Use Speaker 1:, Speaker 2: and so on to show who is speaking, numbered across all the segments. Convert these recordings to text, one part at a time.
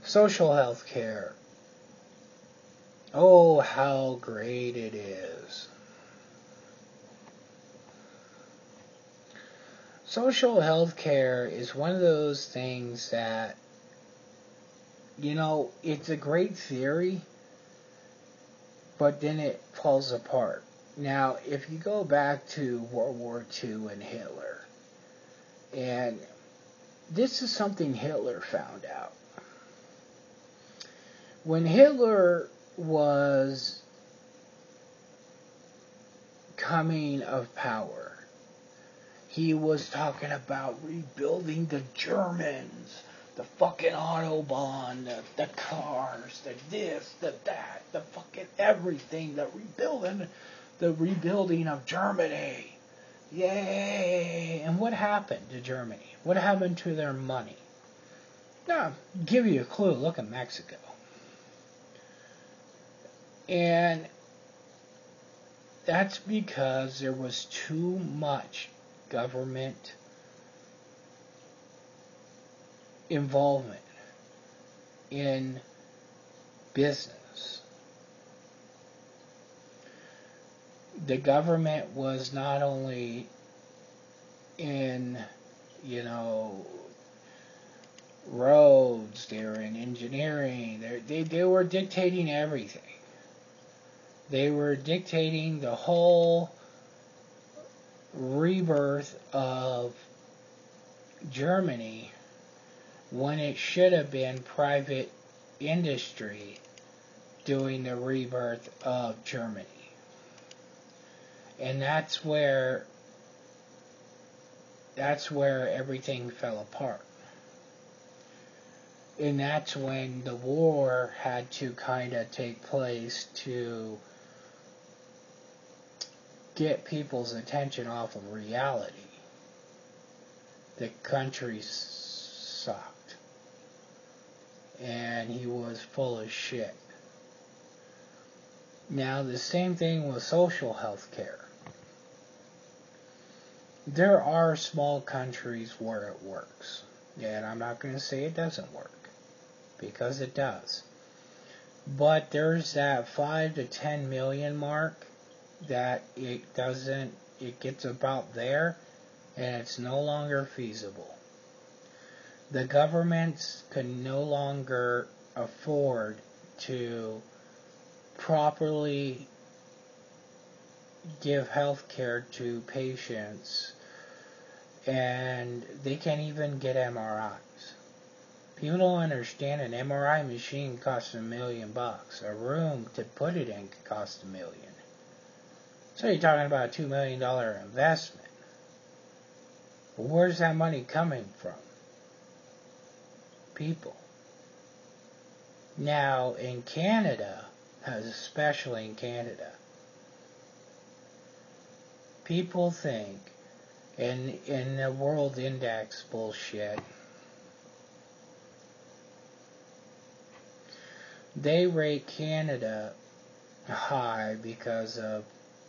Speaker 1: Social health care. Oh, how great it is. Social health care is one of those things that, it's a great theory, but then it falls apart. Now, if you go back to World War II and Hitler, and this is something Hitler found out. When Hitler was coming of power, he was talking about rebuilding the Germans, the fucking Autobahn, the cars, the this, the that, the fucking everything, the rebuilding of Germany. Yay! And what happened to Germany? What happened to their money? Now, give you a clue, look at Mexico. And that's because there was too much government involvement in business. The government was not only in, roads, they were in engineering, they were dictating everything. They were dictating the whole rebirth of Germany when it should have been private industry doing the rebirth of Germany. And that's where everything fell apart. And that's when the war had to kind of take place to get people's attention off of reality. The country sucked. And he was full of shit. Now, the same thing with social health care. There are small countries where it works. And I'm not going to say it doesn't work. Because it does. But there's that 5 to 10 million mark that it gets about there, and it's no longer feasible. The governments can no longer afford to properly give health care to patients, and they can't even get MRIs. People don't understand an MRI machine costs $1 million. A room to put it in could cost $1 million. So you're talking about a $2 million investment. But where's that money coming from? People. Now, in Canada, especially in Canada, people think, and in the World Index bullshit, they rate Canada high because of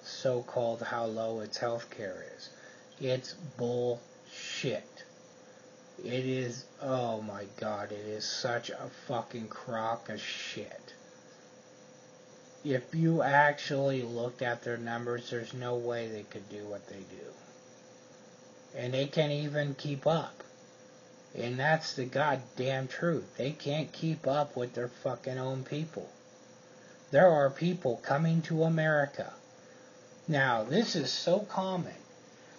Speaker 1: so-called how low its healthcare is. It's bullshit. It is, oh my god, it is such a fucking crock of shit. If you actually looked at their numbers, there's no way they could do what they do. And they can't even keep up. And that's the goddamn truth. They can't keep up with their fucking own people. There are people coming to America. Now, this is so common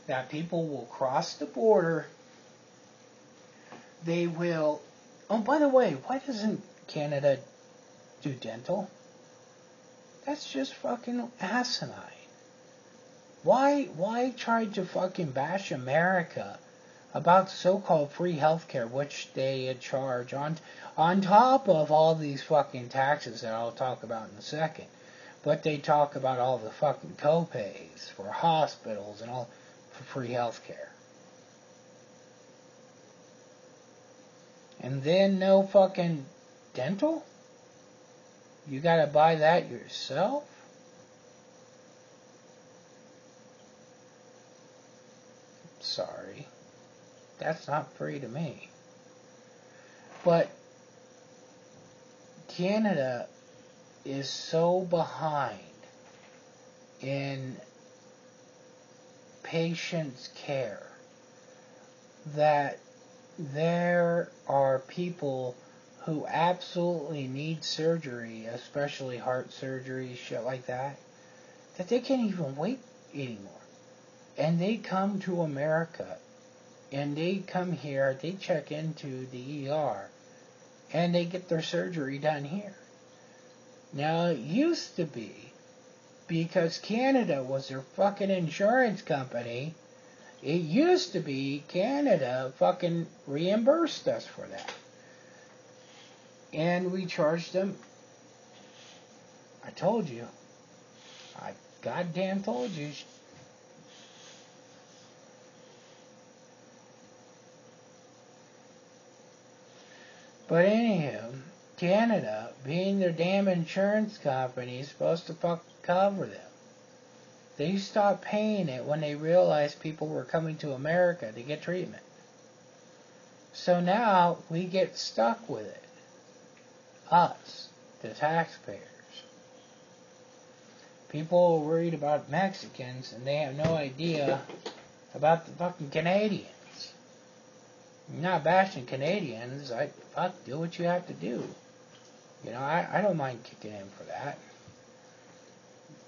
Speaker 1: that people will cross the border. They will... Oh, by the way, why doesn't Canada do dental? That's just fucking asinine. Why try to fucking bash America about so-called free healthcare, which they charge on top of all these fucking taxes that I'll talk about in a second. But they talk about all the fucking co-pays for hospitals and all for free healthcare. And then no fucking dental? You gotta buy that yourself? Sorry. That's not free to me. But Canada is so behind in patients' care that there are people who absolutely need surgery, especially heart surgery, shit like that, that they can't even wait anymore. And they come to America, and they come here, they check into the ER, and they get their surgery done here. Now, it used to be, because Canada was their fucking insurance company, it used to be Canada fucking reimbursed us for that. And we charged them. I told you. I goddamn told you. But anyhow, Canada, being their damn insurance company, is supposed to fucking cover them. They stopped paying it when they realized people were coming to America to get treatment. So now we get stuck with it. Us, the taxpayers. People are worried about Mexicans and they have no idea about the fucking Canadians. I'm not bashing Canadians. Do what you have to do. You know, I don't mind kicking in for that.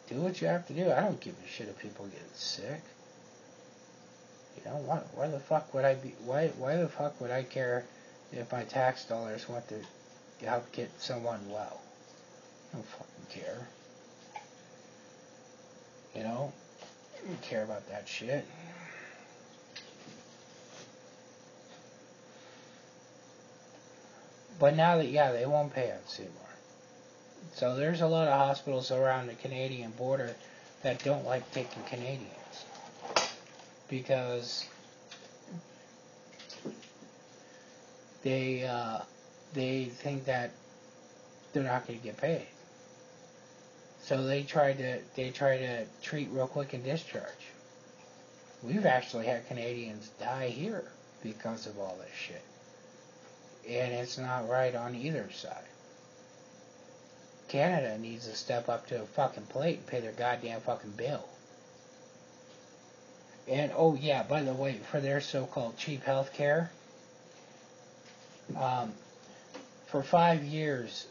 Speaker 1: Do what you have to do. I don't give a shit if people get sick. You know, why the fuck would I be? Why the fuck would I care if my tax dollars went to help get someone well? I don't fucking care. You know, I don't care about that shit. But now that, they won't pay us anymore. So there's a lot of hospitals around the Canadian border that don't like taking Canadians. Because they think that they're not going to get paid. So they try to treat real quick and discharge. We've actually had Canadians die here because of all this shit. And it's not right on either side. Canada needs to step up to a fucking plate and pay their goddamn fucking bill. And, oh yeah, by the way, for their so-called cheap health care, for 5 years,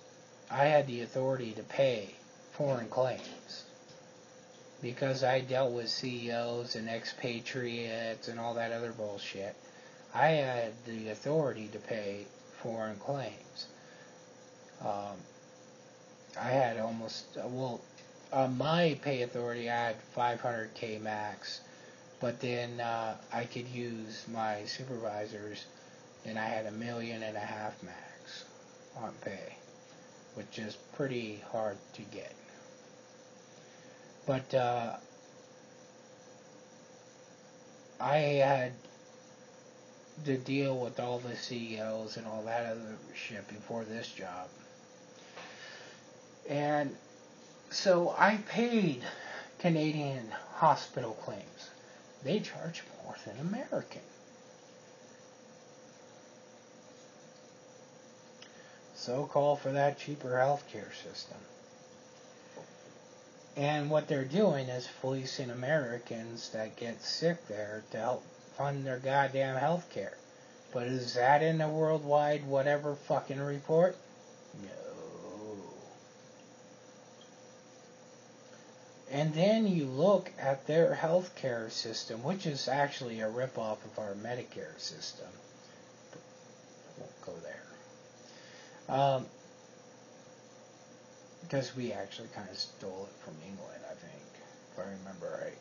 Speaker 1: I had the authority to pay foreign claims. Because I dealt with CEOs and expatriates and all that other bullshit, I had the authority to pay foreign claims. I had on my pay authority, I had 500K max, but then I could use my supervisors, and I had $1.5 million max on pay, which is pretty hard to get. But I had to deal with all the CEOs and all that other shit before this job. And so I paid Canadian hospital claims. They charge more than American. So call for that cheaper healthcare system. And what they're doing is fleecing Americans that get sick there to help fund their goddamn healthcare. But is that in the worldwide whatever fucking report? No. And then you look at their healthcare system, which is actually a ripoff of our Medicare system. But I won't go there. Because we actually kind of stole it from England, I think, if I remember right.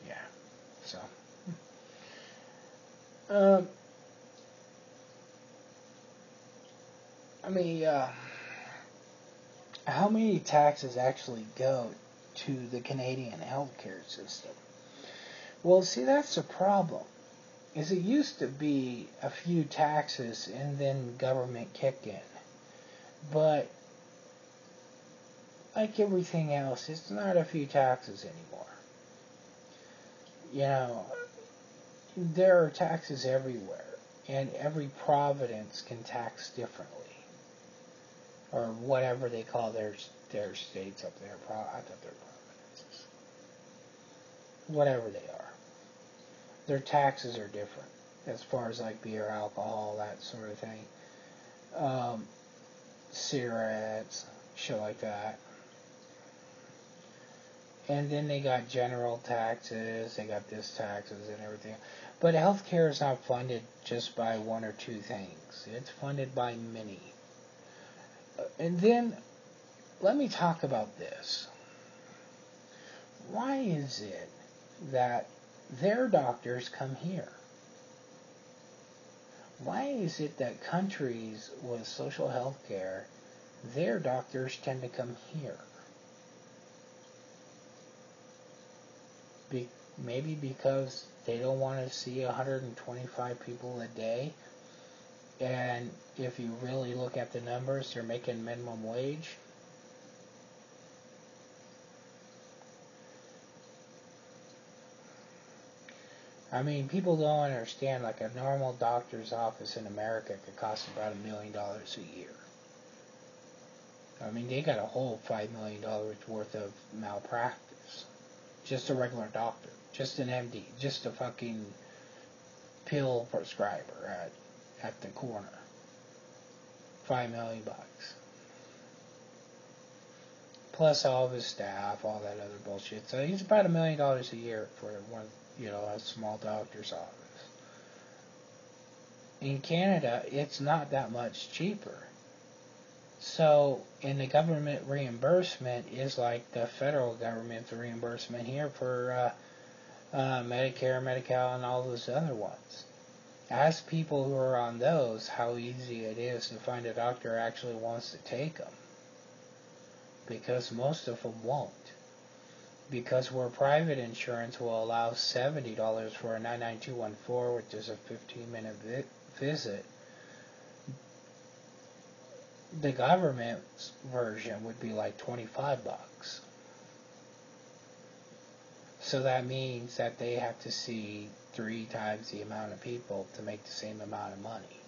Speaker 1: Yeah. So. How many taxes actually go to the Canadian healthcare system? Well, see, that's the problem. Is it used to be a few taxes and then government kick in. But like everything else, it's not a few taxes anymore. You know, there are taxes everywhere, and every province can tax differently. or whatever they call their states up there. I thought they're provinces. Whatever they are. Their taxes are different as far as like beer, alcohol, that sort of thing. Cigarettes, shit like that. And then they got general taxes, they got this taxes and everything. But healthcare is not funded just by one or two things. It's funded by many. And then, let me talk about this. Why is it that their doctors come here? Why is it that countries with social health care, their doctors tend to come here? Maybe because they don't want to see 125 people a day, and if you really look at the numbers, they're making minimum wage. I mean, people don't understand, like a normal doctor's office in America could cost about $1 million a year. I mean, they got a whole $5 million worth of malpractice. Just a regular doctor. Just an MD. Just a fucking pill prescriber at the corner. $5 million. Plus all of his staff, all that other bullshit. So he's about $1 million a year for one, a small doctor's office. In Canada, it's not that much cheaper. So, and the government reimbursement is like the federal government's reimbursement here for Medicare, Medi-Cal, and all those other ones. Ask people who are on those how easy it is to find a doctor who actually wants to take them. Because most of them won't. Because where private insurance will allow $70 for a 99214, which is a 15-minute visit, the government's version would be like $25. So that means that they have to see 3 times the amount of people to make the same amount of money.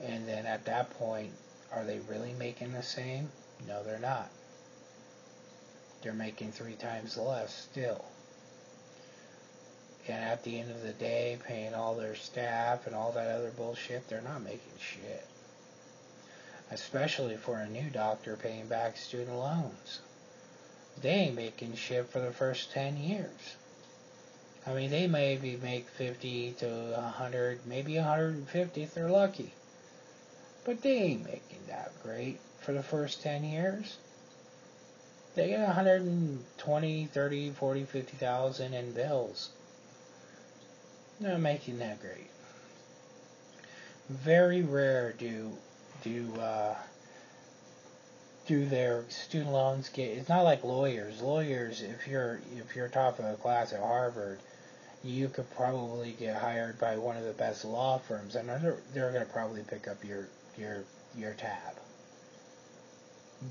Speaker 1: And then at that point, are they really making the same? No, they're not. They're making 3 times less still. And at the end of the day, paying all their staff and all that other bullshit, they're not making shit. Especially for a new doctor paying back student loans. They ain't making shit for the first 10 years. I mean, they maybe make 50 to 100, maybe 150 if they're lucky. But they ain't making that great for the first 10 years. They get 120, 30, 40, 50,000 in bills. They're not making that great. Very rare do their student loans get. It's not like lawyers. Lawyers, if you're top of the class at Harvard, you could probably get hired by one of the best law firms, and they're going to probably pick up your tab.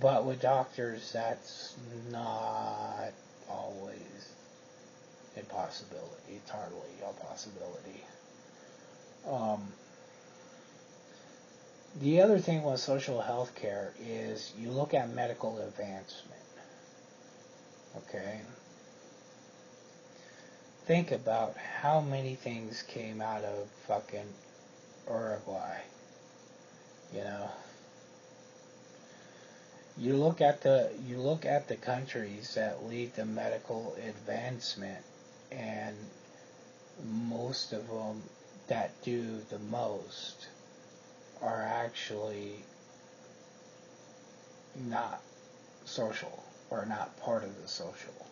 Speaker 1: But with doctors, that's not always a possibility. It's hardly a possibility. The other thing with social health care is you look at medical advancement. Okay? Think about how many things came out of fucking Uruguay. You look at the countries that lead the medical advancement, and most of them that do the most are actually not social, or not part of the social.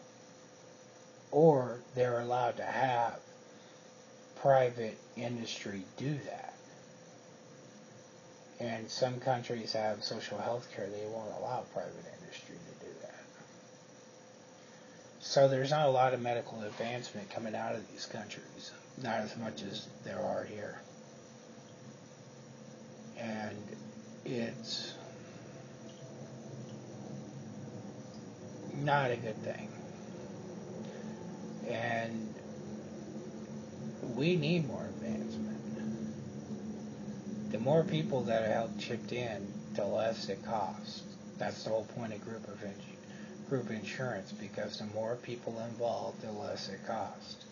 Speaker 1: Or they're allowed to have private industry do that. And some countries have social health care, they won't allow private industry to do that. So there's not a lot of medical advancement coming out of these countries. Not as much as there are here. And it's not a good thing. And we need more advancement. The more people that are helped chipped in, the less it costs. That's the whole point of group insurance, because the more people involved, the less it costs.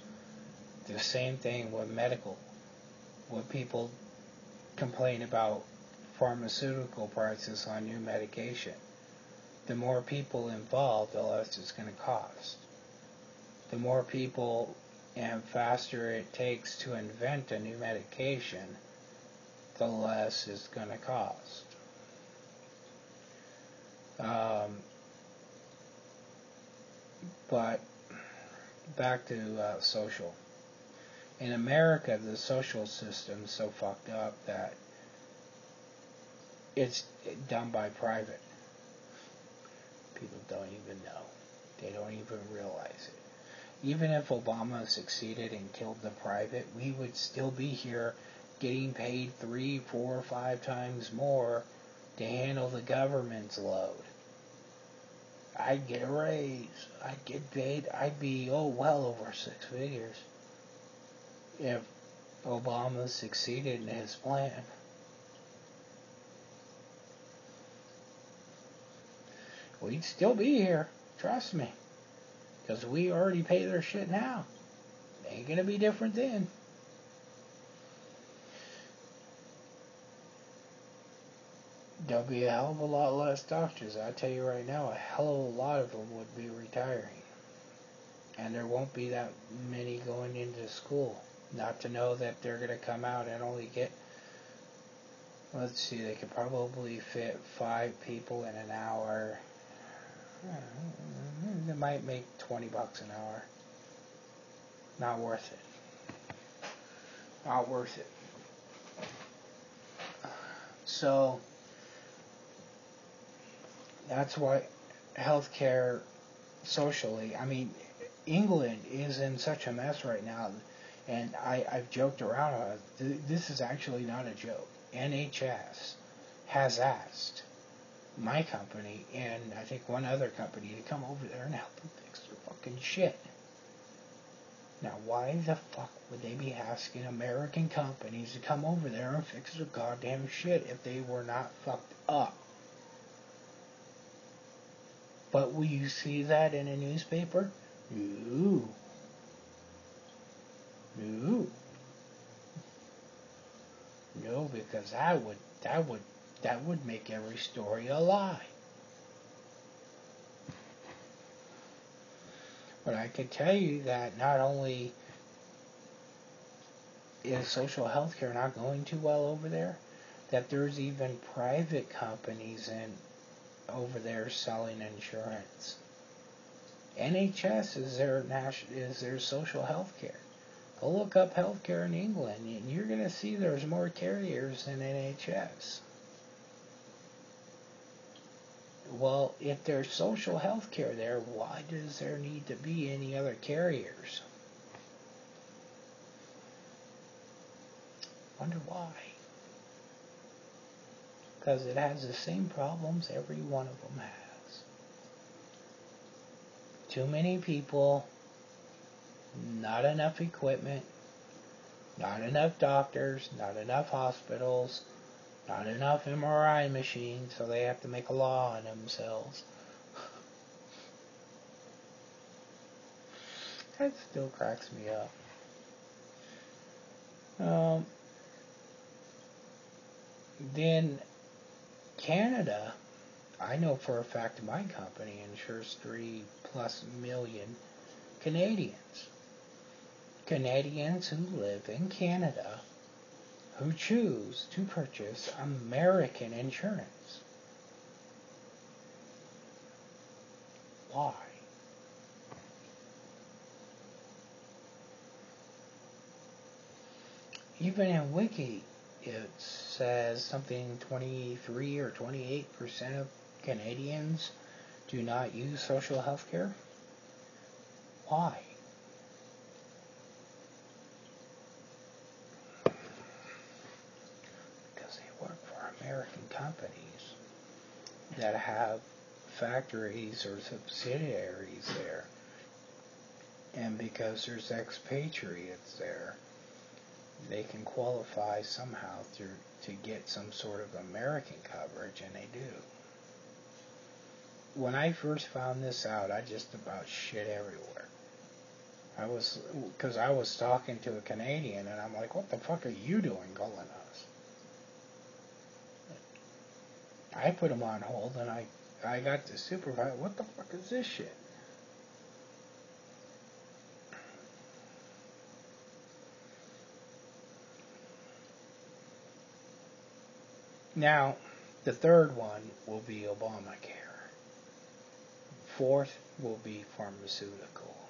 Speaker 1: The same thing with medical. When people complain about pharmaceutical prices on new medication, the more people involved, the less it's going to cost. The more people and faster it takes to invent a new medication, the less it's going to cost. But back to social. In America, the social system's so fucked up that it's done by private. People don't even know. They don't even realize it. Even if Obama succeeded and killed the private, we would still be here getting paid 3, 4, 5 times more to handle the government's load. I'd get a raise. I'd get paid. I'd be, well over 6 figures if Obama succeeded in his plan. We'd still be here. Trust me. Because we already pay their shit now. It ain't going to be different then. There'll be a hell of a lot less doctors. I tell you right now, a hell of a lot of them would be retiring. And there won't be that many going into school. Not to know that they're going to come out and only get, let's see, they could probably fit 5 people in an hour. They might make $20 an hour. Not worth it. Not worth it. So, that's why healthcare socially, England is in such a mess right now, and I've joked around about it. This is actually not a joke. NHS has asked my company and I think one other company to come over there and help them fix their fucking shit. Now, why the fuck would they be asking American companies to come over there and fix their goddamn shit if they were not fucked up? But will you see that in a newspaper? No. No. No, because that would make every story a lie. But I can tell you that not only is social health care not going too well over there, that there's even private companies over there selling insurance. NHS is their social health care. Go look up healthcare in England, and you're going to see there's more carriers than NHS. Well, if there's social health care there, why does there need to be any other carriers? Wonder why. Because it has the same problems every one of them has. Too many people, not enough equipment, not enough doctors, not enough hospitals, not enough MRI machines, so they have to make a law on themselves. That still cracks me up. Then Canada, I know for a fact my company insures 3+ million Canadians. Canadians who live in Canada who choose to purchase American insurance. Why? Even in Wiki, it says something 23 or 28% of Canadians do not use social health care. Why? Because they work for American companies that have factories or subsidiaries there. And because there's expatriates there, they can qualify somehow to get some sort of American coverage, and they do. When I first found this out, I just about shit everywhere. Because I was talking to a Canadian, and I'm like, what the fuck are you doing calling us? I put him on hold, and I got the supervisor, what the fuck is this shit? Now, the third one will be Obamacare. Fourth will be pharmaceuticals.